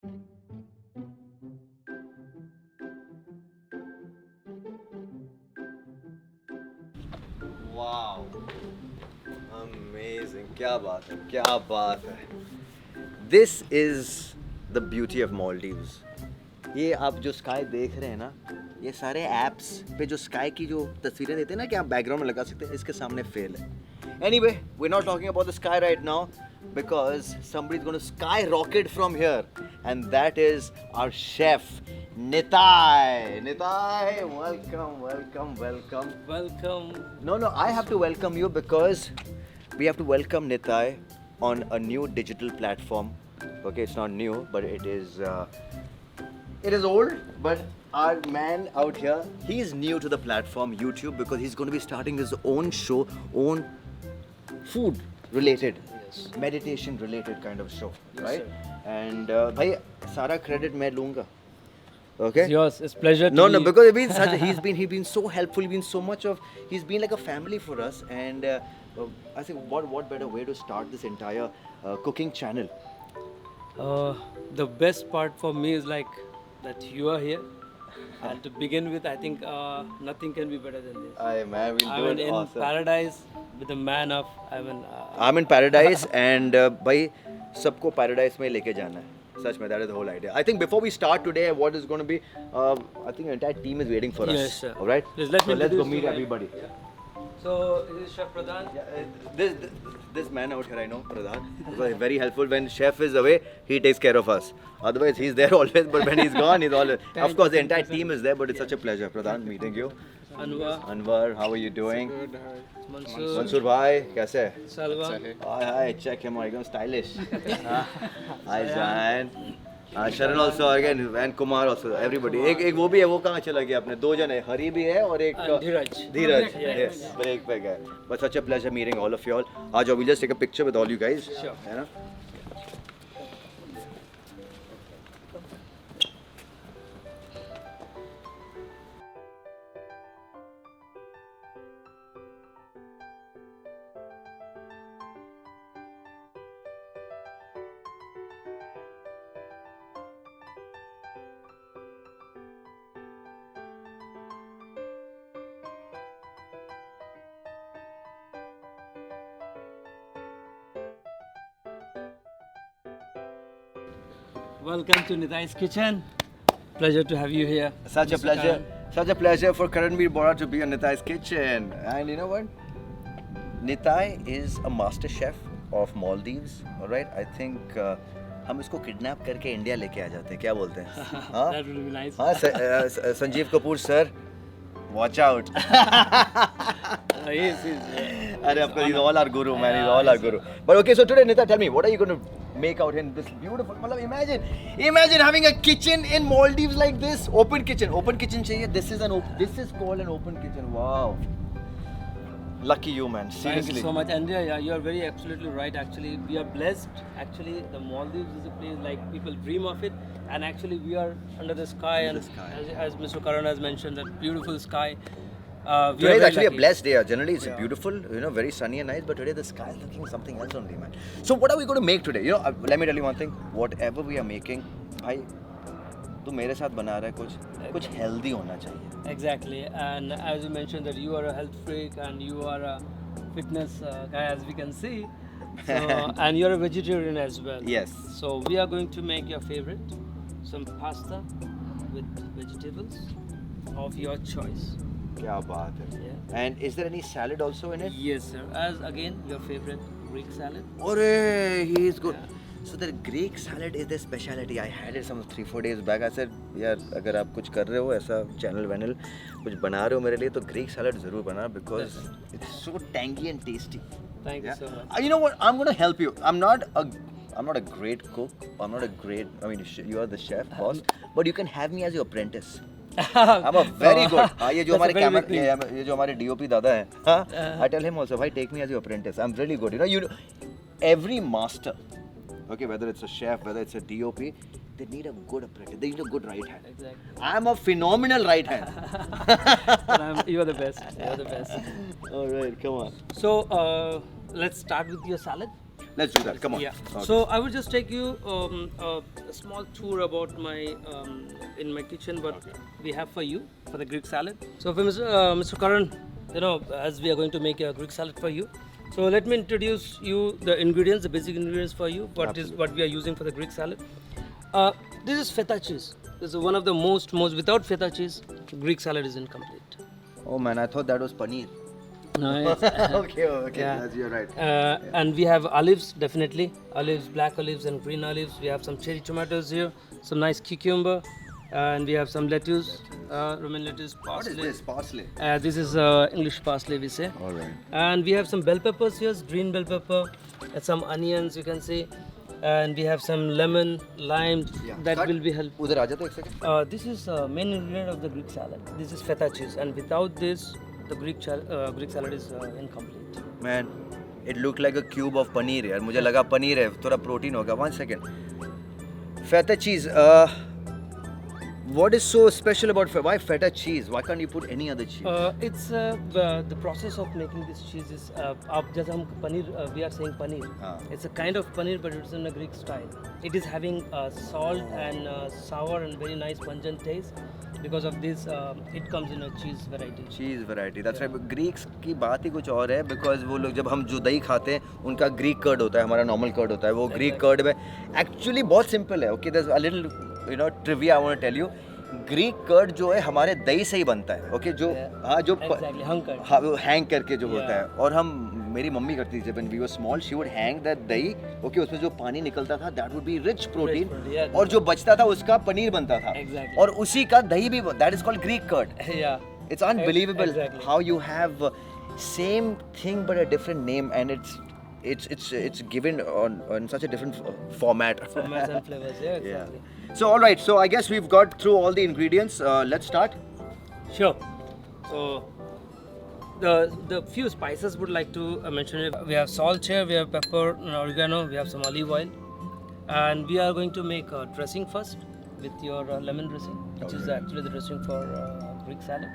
Wow, amazing! क्या बात है, क्या बात है. This is the beauty of Maldives. ये आप जो स्काई देख रहे हैं ना, ये सारे ऐप्स पे जो स्काई की जो तस्वीरें देते हैं ना कि आप बैकग्राउंड में लगा सकते हैं, इसके सामने फेल है. Anyway, we're not talking about the sky right now because somebody's going to skyrocket from here, and that is our chef, Nitai. Nitai, welcome, welcome, welcome. Welcome. No, I have to welcome you because we have to welcome Nitai on a new digital platform. Okay, it's not new, but it is old, but our man out here, he's new to the platform YouTube because he's going to be starting his own show, own food related, meditation related kind of show, Yes, right? sir. And bhai, sara credit main lunga. Okay? It's yours. It's pleasure to No, be. because he's been so helpful. He's been like a family for us, and I think what better way to start this entire cooking channel? The best part for me is like that you are here. And to begin with, I think nothing can be better than this. Aye, man, we'll I'm do it in awesome. paradise with the man of. I'm in paradise, and भाई सबको paradise में लेके जाना है. Such में, that is the whole idea. I think before we start today, what is going to be, I think the entire team is waiting for us. Yes, sir. All right? Please let me so let's go introduce meet you, everybody. So this is Chef Pradhan. This man out here, I know, Pradhan, was very helpful. When chef is away, he takes care of us. Otherwise, he's there always, but when he's gone, he's always. Of course, the entire team is there, but it's such a pleasure, Pradhan, meeting you. Anwar, how are you doing? Mansoor. Mansoor bhai, kaise hai? Salwa. Hi, check him out, एकदम stylish. Hi, Zahan. Sharan also again, and Kumar also, everybody. एक वो भी है, वो कहाँ चला गया अपने? दो जन है, हरी भी है और एक धीरज. Yes, break पे गए. But such a pleasure meeting all of you all. आज we'll just take a picture with all you guys. Sure. है ना? Welcome to Nitai's Kitchen. Pleasure to have you here. Such a Mr. pleasure. Karan. Such a pleasure for Karanveer Bora to be on Nitai's kitchen. And you know what? Nitai is a master chef of Maldives. All right. I think हम इसको kidnap करके India लेके आ जाते हैं. क्या बोलते हैं? हाँ? That would be nice. हाँ, Sanjeev Kapoor sir, watch out. Yes. अरे of course, he's all our guru, man. He's all our guru. But okay, so today, Nita, tell me, what are you going to make out in this beautiful? मतलब imagine having a kitchen in Maldives like this. Open kitchen चाहिए. This is called an open kitchen. Wow. Lucky you, man. Thank Seriously. you so much. And yeah, you are very absolutely right. Actually, we are blessed. Actually, the Maldives is a place like people dream of it, and actually, we are under the sky. Under And the sky. as Mr. Karan has mentioned, that beautiful sky. Today is actually a blessed day. Generally, it's beautiful, very sunny and nice. But today the sky is looking something else only, man. So what are we going to make today? Let me tell you one thing. Whatever we are making, भाई, तू मेरे साथ बना रहा है कुछ healthy होना चाहिए. Exactly. And as you mentioned that you are a health freak and you are a fitness guy, as we can see. So, and you're a vegetarian as well. Yes. So we are going to make your favorite, some pasta with vegetables of your choice. क्या बात है. Yeah. And is there any salad also in it? Yes, sir. As again, your favorite Greek salad. Ore, he is good. Yeah. So the Greek salad is their specialty. I had it some 3-4 days back. I said, यार अगर आप कुछ कर रहे हो ऐसा channel वैनल कुछ बना रहे हो मेरे लिए तो Greek salad ज़रूर बनाना because it's so tangy and tasty. Thank you so much. You know what? I'm gonna help you. I'm not a great cook. I'm not a great. I mean, you are the chef, boss. But you can have me as your apprentice. I'm a very good. हाँ ये जो हमारे camera ये जो हमारे DOP दादा हैं हाँ I tell him also भाई take me as your apprentice. I'm really good. You know every master, okay, whether it's a chef, whether it's a DOP, they need a good apprentice. They need a good right hand. Exactly. I'm a phenomenal right hand. You are the best. You are the best. All right, come on. So let's start with your salad. let's do that. Come on. Yeah. Okay. So I will just take you a small tour about my in my kitchen what we have for you for the Greek salad. So for Mr. Karan, you know, as we are going to make a Greek salad for you, so let me introduce you the ingredients, the basic ingredients for you. What we are using for the Greek salad. This is feta cheese. This is one of the most without feta cheese, Greek salad is incomplete. Oh man, I thought that was paneer. No, it's, Okay, Yeah. You're right. and we have olives, definitely olives, black olives and green olives. We have some cherry tomatoes here, some nice cucumber, and we have some lettuce, Roman lettuce, What is parsley. this? Parsley. This is English parsley, we say. All right. And we have some bell peppers here, green bell pepper, and some onions, you can see. And we have some lemon, lime, that Cut. will be helpful. उधर आ जा तो एक second. This is main ingredient of the Greek salad. This is feta cheese, and without this, the Greek salad is incomplete. Man, it looked like a cube of paneer यार. मुझे लगा पनीर है, थोड़ा protein होगा. 1 second. Feta cheese. What is so special about why feta cheese? Why can't you put any other cheese? It's the process of making this cheese is आप जैसे हम paneer we are saying paneer. It's a kind of paneer, but it's in a Greek style. It is having salt and sour and very nice pungent taste. Because of this, it comes in a cheese variety. Cheese variety that's right. Greeks की बात ही कुछ और है because वो लोग जब हम जो दही खाते हैं उनका ग्रीक कर्ड होता है, हमारा नॉर्मल कर्ड होता है. वो ग्रीक कर्ड में एक्चुअली बहुत सिंपल है. Okay, there is a little trivia I want to tell you. Greek curd जो है हमारे दही से ही बनता है. ओके, जो हाँ जो Exactly, hung curd. हाँ वो हैंग करके जो होता Yeah. है. और हम मेरी मम्मी करती थी जब we were small, she would hang that dahi. Okay, उसमें जो पानी निकलता था that would be rich protein. protein, yeah. और जो बचता था उसका पनीर बनता था. Exactly. और उसी का दही भी that is called Greek curd. Yeah. It's unbelievable Exactly. how you have same thing but a different name, and it's given on such a different format. Formats and flavors. Yeah, exactly. So all right, so I guess we've got through all the ingredients. Let's start. Sure. So the few spices would like to mention it. We have salt here, we have pepper, oregano, we have some olive oil, and we are going to make a dressing first with your lemon dressing, which is actually the dressing for Greek salad.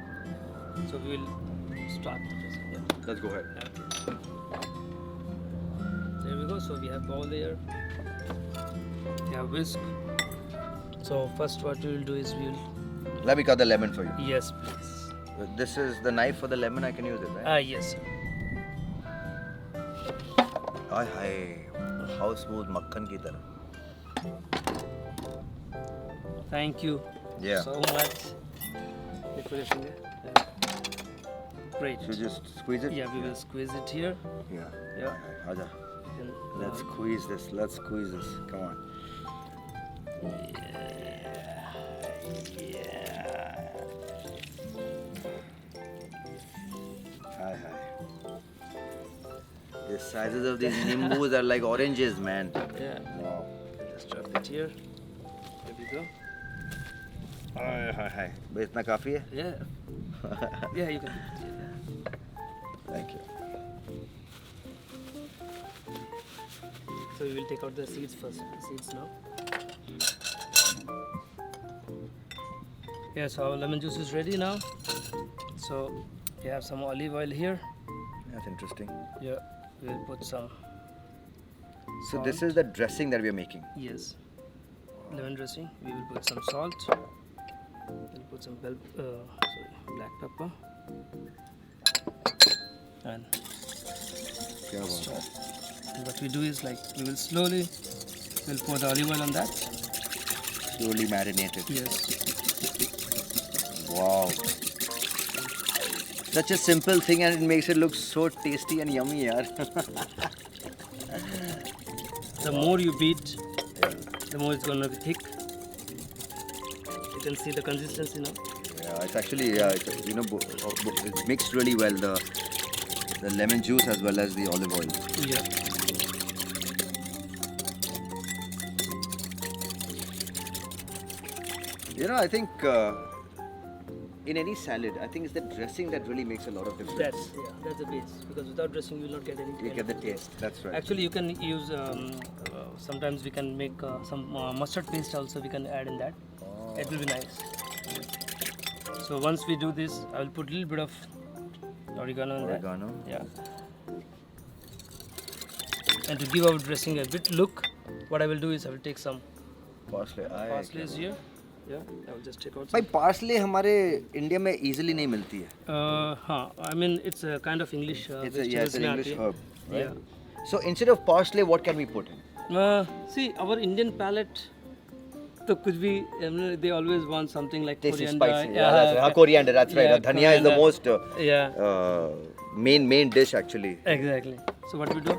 So we will start the dressing. Yeah. Let's go ahead. There we go. So we have bowl here. We have whisk. So first, what we will do is we will. Let me cut the lemon for you. Yes, please. This is the knife for the lemon. I can use it, right? Yes. Hi, how smooth makhan ki tarah. Thank you. Yeah. So much. You put your finger. Great. So just squeeze it. Yeah, we will squeeze it here. Yeah. Yeah. Aja. And Let's now- squeeze this. Let's squeeze this. Come on. Hi. The sizes of these nimbus are like oranges, man. Yeah. Wow. Just drop it here. There we go. Hi. बस इतना काफी है? Yeah. Yeah, you can put it here. Thank you. So we will take out the seeds first. The seeds now. Yeah, so our lemon juice is ready now. So we have some olive oil here. That's interesting. Yeah, we will put some. So this salt. is the dressing that we are making. Yes. Lemon dressing. We will put some salt. We'll put some black pepper. And क्या बात है? what we do is like we will slowly we'll pour the olive oil on that. Slowly marinated. Yes. Wow. Such a simple thing and it makes it look so tasty and yummy, yaar. The more you beat, the more it's gonna be thick. You can see the consistency now. Yeah, it's actually it's mixed really well, the lemon juice as well as the olive oil. Yeah. You know, I think in any salad, I think it's the dressing that really makes a lot of difference. That's the base, because without dressing you will not get any. You get the taste. That's right. Actually, you can use. Sometimes we can make some mustard paste also. We can add in that. Oh. It will be nice. So once we do this, I will put a little bit of oregano in Oregano. that. Yeah. And to give our dressing a bit look, what I will do is I will take some Parsley. parsley here. Yeah, I will just take out भाई some. Parsley हमारे India में easily नहीं मिलती है. I mean, it's a kind of English. It's a, yeah, it's an vegetables English में herb. आती है. Right? Yeah. So instead of parsley, what can we put in? See, our Indian palate, तो कुछ भी, they always want something like Tasty, coriander. spicy. Yeah, that's right. Coriander, that's right. Yeah, Dhania is the most Yeah, main dish actually. exactly. So what we do?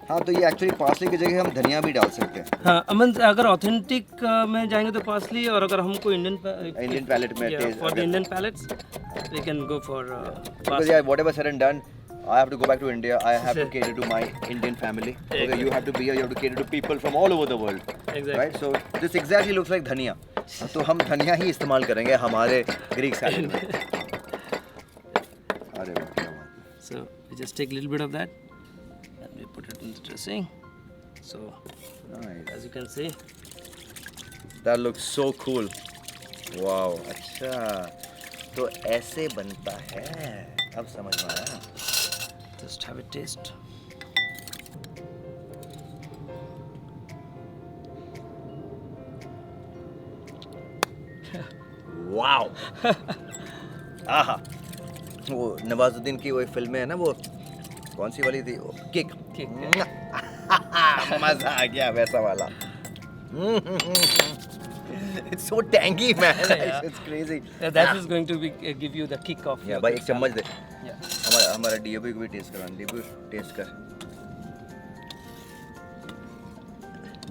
हाँ तो ये actually parsley की जगह हम धनिया भी डाल सकते हैं. हाँ, अमन अगर ऑथेंटिक में जाएंगे तो पार्सली, और अगर हमको इंडियन Indian palate में taste फॉर द अगर- Indian palates we can go for Because yeah, whatever said and done, I have to go back to India. I have to cater to my Indian family. Okay, you have to be here. You have to cater to people from all over the world. Exactly. Right? So this exactly looks like धनिया. तो हम धनिया ही इस्तेमाल करेंगे हमारे Greek salad में. अरे वाह क्या बात है. So we just take a little bit of that and we put it in the dressing. So Nice. as you can see, That looks so cool. Wow. अच्छा. तो ऐसे बनता है. अब समझ में आया. just have a taste. Wow. आहा. वो नवाजुद्दीन की वो फिल्म है ना, वो कौन सी वाली थी? किक. Kick. मजा आ गया वैसा वाला. It's so tangy man. Yeah. It's crazy. That is going to be give you the kick of. Yeah, your भाई एक salad. चम्मच दे. Yeah. हमारा डीओबी को भी टेस्ट करा. डीओबी टेस्ट कर.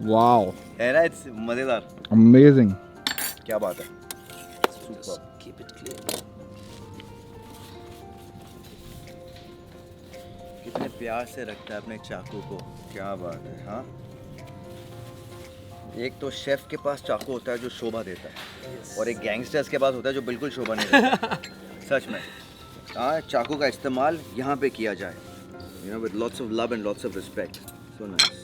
Wow, है ना, इट्स मजेदार. amazing. क्या बात है. Just keep it clean. कितने प्यार से रखता है अपने चाकू को. क्या बात है. हाँ. एक तो शेफ के पास चाकू होता है जो शोभा देता है, Yes. और एक गैंगस्टर्स के पास होता है जो बिल्कुल शोभा नहीं देता. सच में. हाँ, चाकू का इस्तेमाल यहाँ पे किया जाए. You know, with lots of love and lots of respect. So nice.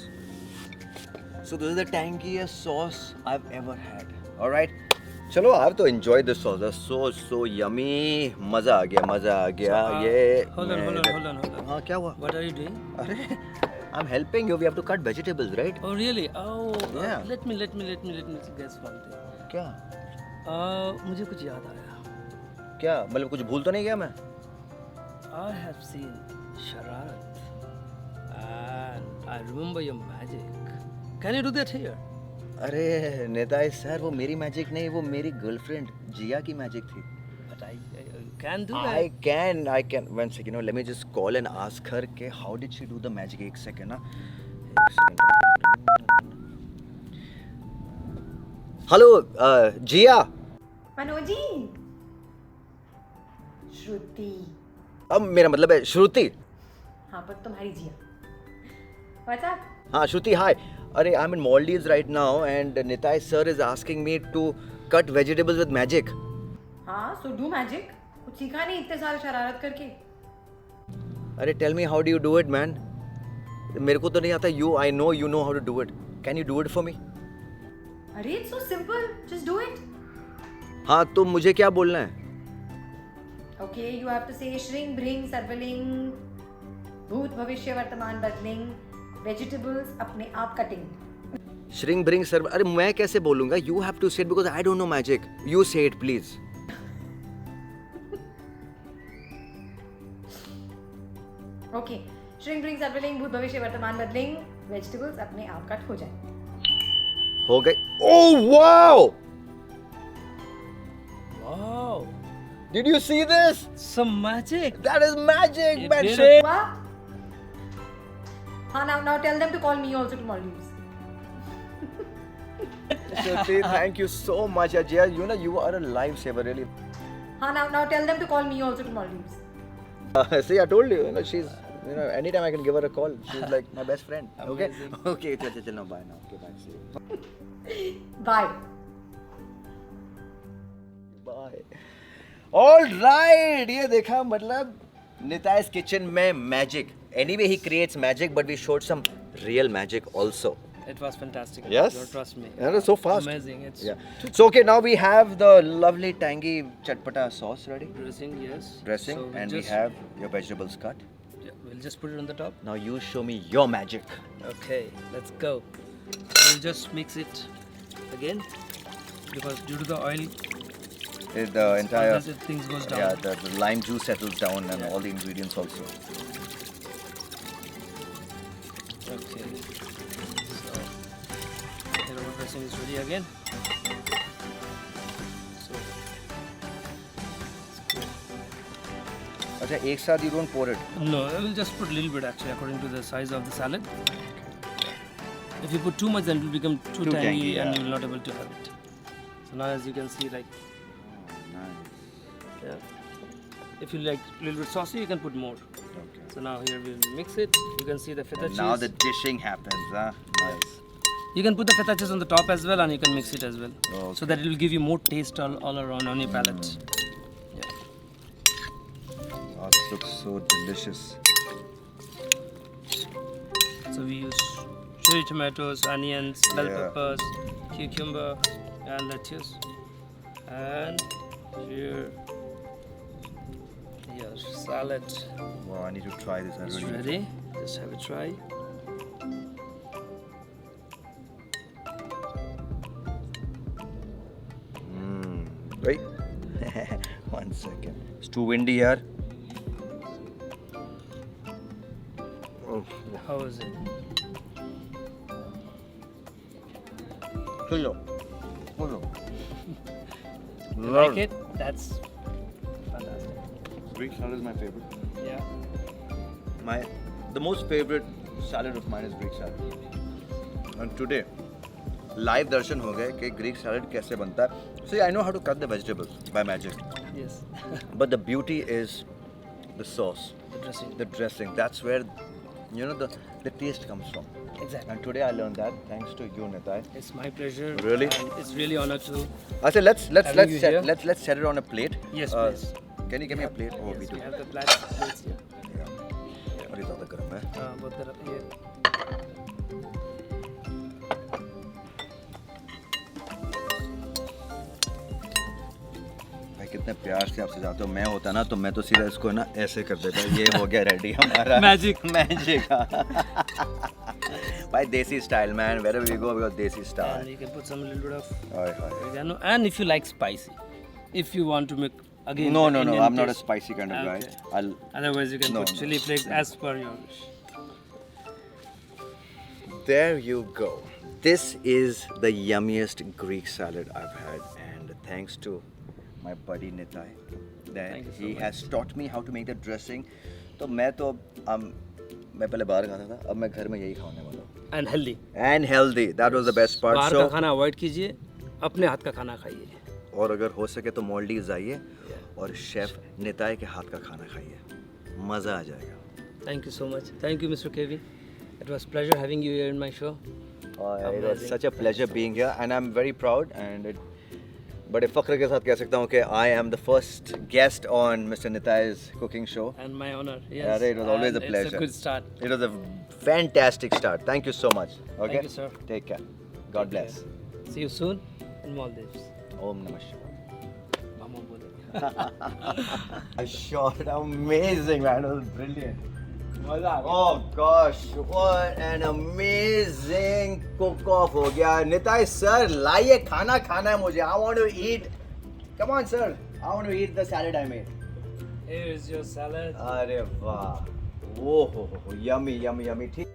So this is the tangiest sauce I've ever had. All right. चलो, I have to enjoy this sauce. That's so yummy. मजा आ गया, मजा आ गया. ये Hold on, मैं- hold on. हाँ, क्या हुआ? What are you doing? अरे, I'm helping you. We have to cut vegetables, right? Oh really? Oh, Yeah. let me guess one thing. क्या? मुझे कुछ याद आया. क्या? मतलब कुछ भूल तो नहीं गया मैं? I have seen Shararat and I remember your magic. Can you do that here? अरे नेताजी सर, वो मेरी मैजिक नहीं, वो मेरी गर्लफ्रेंड जिया की मैजिक थी. But I can do that. I can. One second, you know, let me just call and ask her के how did she do the magic. एक second ना. एक second. हेलो जिया. मनोजी. श्रुति. अब मेरा मतलब है श्रुति. हाँ पर तुम्हारी जिया. What's up? हाँ श्रुति, हाय. अरे I'm in Maldives right now and Nitai sir is asking me to cut vegetables with magic. हाँ so do magic. कुछ सीखा नहीं इतने साल शरारत करके. अरे tell me how do you do it man? मेरे को तो नहीं आता. I know you know how to do it. Can you do it for me? अरे it's so simple. Just do it. हाँ तो मुझे क्या बोलना है? Okay, you have to say श्रृंग भृंग सर्वलिंग भूत भविष्य वर्तमान बदलिंग vegetables अपने आप कटिंग. श्रिंग bring sir. अरे मैं कैसे बोलूंगा? You have to say it because I don't know magic. You say it please. Okay, श्रृंग भृंग सर्वलिंग भूत भविष्य वर्तमान बदलिंग vegetables अपने आप कट हो जाए. हो गई. Oh wow! Wow, Did you see this? some magic. That is magic, You man. did Shit. What? हाँ now tell them to call me also to Maldives. Shruti, thank you so much, Ajay. You know you are a lifesaver, really. हाँ now tell them to call me also to Maldives. See, I told you. You know she's. You know, anytime I can give her a call. She's like my best friend. Okay. Amazing. Okay. Chal now. Bye now. Okay. Bye. See you. Bye. Bye. All right. ये देखा मतलब Nitai's kitchen में magic. Anyway, he creates magic, but we showed some real magic also. It was fantastic. Yes. Don't trust me. Yeah, so fast. Amazing. It's Yeah. So okay, now we have the lovely tangy chatpata sauce ready. dressing, yes. Dressing, So and just, we have your vegetables cut. Yeah, we'll just put it on the top. Now you show me your magic. Okay, let's go. We'll just mix it again because due to the oil, The entire sometimes if things goes down. yeah, the lime juice settles down and all the ingredients also. Okay. So here our dressing is ready again. So अच्छा एक साथ you don't pour it. no, I will just put a little bit actually according to the size of the salad. If you put too much, then it will become too Too tangy tangy, and yeah. you will not able to have it. So now, as you can see, like Nice. yeah. If you like a little bit saucy, you can put more. Okay. So now here we'll mix it. You can see the feta And cheese. now the dishing happens, huh? Nice. You can put the feta cheese on the top as well, and you can mix it as well, Okay. so that it will give you more taste all around on your palate. Yeah. Oh, this looks so delicious. So we use cherry tomatoes, onions, bell Yeah. peppers, cucumber, and lettuce. And here, your salad Wow, I need to try this. I is really ready. Just have a try. Wait. 1 second. It's too windy here. Oh, How is it? hello. Hello. You like it? That's fantastic. Greek salad is my favorite. Yeah. The most favorite salad of mine is Greek salad. And today, live darshan हो गए कि Greek salad कैसे बनता है. See, I know how to cut the vegetables by magic, Yes. but the beauty is the sauce, The dressing. the dressing. That's where the taste comes from. Exactly. And today I learned that thanks to you, Nitai. It's my pleasure. Really? And it's really honor to. I said let's Having you here? let's set it on a plate. Yes, please. Can you give me a plate? Oh, Yes, we do. we have the plates here. Yeah. और ये ज़्यादा गर्म है. Both are up here. भाई कितने प्यार से आपसे जाते हो. मैं होता ना तो मैं तो सीधा इसको ना ऐसे कर देता. ये हो गया रेडी हमारा. Magic. Magic. भाई देसी style man. Wherever we go we got desi style. And you can put some little bit of Hi, hi. oregano. And if you like spicy, if you want to make again. No, the no, no. Indian I'm not a taste. spicy kind of Okay. guy. I'll. Otherwise, you can No, put no. chili flakes as per your wish. There you go. This is the yummiest Greek salad I've had, and thanks to my buddy Nitai, that Thank you so he much. has taught me how to make the dressing. तो मैं पहले बाहर खाता था, अब मैं घर में यही खाने वाला हूँ. And healthy. And healthy. That was the best part. बाहर So, का खाना अवॉइड कीजिए, अपने हाथ का खाना खाइए. और अगर हो सके तो मालदीव्स आइए और शेफ निताई के हाथ का खाना खाइए. मज़ा आ जाएगा. Thank you so much. Thank you, Mr. Kevin. It was pleasure having you here in my show. It was Amazing. such a pleasure being here, and I'm very proud. बड़े फ़ख्र के साथ कह सकता हूँ कि I am the first guest on Mr. Nitai's cooking show. And my honor. Yes. Yeah, it was always And a pleasure. It's a good start. It was a fantastic start. Thank you so much. Okay. you, sir. Take care. God bless. See you soon in Maldives. Om Namah Shivaya. Mama bole. A shot, amazing man. It was brilliant. Oh gosh, what an amazing cook-off हो गया. Nitai sir, लाइए खाना खाना है मुझे. I want to eat. Come on sir, I want to eat the salad I made. Here is your salad. अरे वाह. Oh ho, yummy, yummy, yummy. ठीक.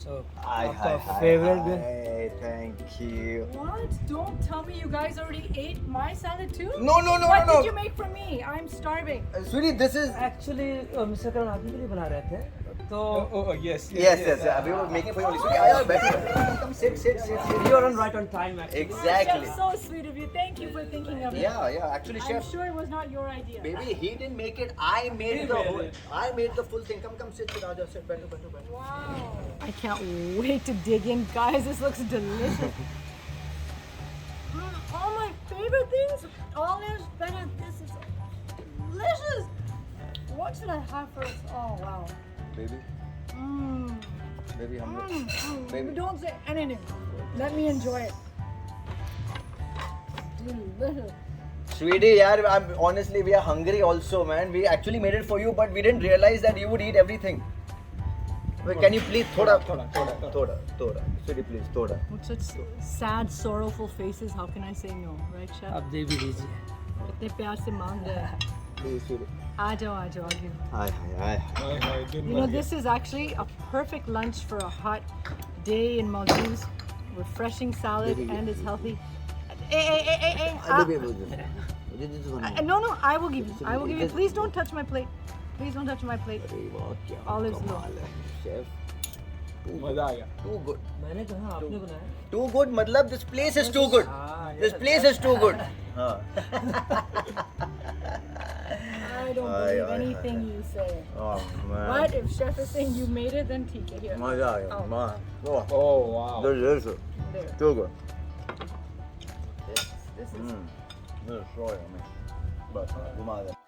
So, Hi, आपका hi, favorite hi. dish? Thank you. What? Don't tell me you guys already ate my salad too? No, no, no, What no, did you no. make for me? I'm starving. Sweetie, this is. Actually, Mr. Karan आप ही के लिए बना रहे थे. तो Yes, yes. अभी वो making for you only. Sweetie, आया बैठो. Come sit. you are on right on time actually. Exactly. Chef, so sweet of you. Thank you for thinking of me. Yeah. Actually, I'm chef. sure it was not your idea. Baby, he didn't make it. I made the whole. I made the full thing. Come, sit, Raja, sit, बैठो. Wow. I can't wait to dig in, guys. This looks delicious. All my favorite things. All this, better. This is delicious. What should I have first? Oh, wow. Baby, Mmm. baby, हम लोग. Baby. Don't say anything. Let me enjoy it. Delicious. Sweetie, yaar, honestly, we are hungry also, man. We actually made it for you, but we didn't realize that you would eat everything. Wait, can you please thoda? Sweetie, please, thoda. With such sad, sorrowful faces, how can I say no, right, chef? आप दे भी दीजिए. इतने प्यार से मांग रहे हैं. Please, sweetie. आ जाओ, I'll give you. Hi. You know, this is actually a perfect lunch for a hot day in Maldives. Refreshing salad and it's healthy. Hey. No, I will give you. I will give you. Please don't touch my plate. Please don't touch my plate. Olives low. Chef. मजा आ गया. Too good. मैंने कहा आपने बनाया. Too good, matlab this place is too good. This place is too good. हाँ. I don't believe anything you say. Oh man. But if chef is saying you made it, then ठीक है here. मजा आ गया. Oh. Man. Oh wow. Delicious. There. Too good. This is. This is so yummy. बस घुमा दे.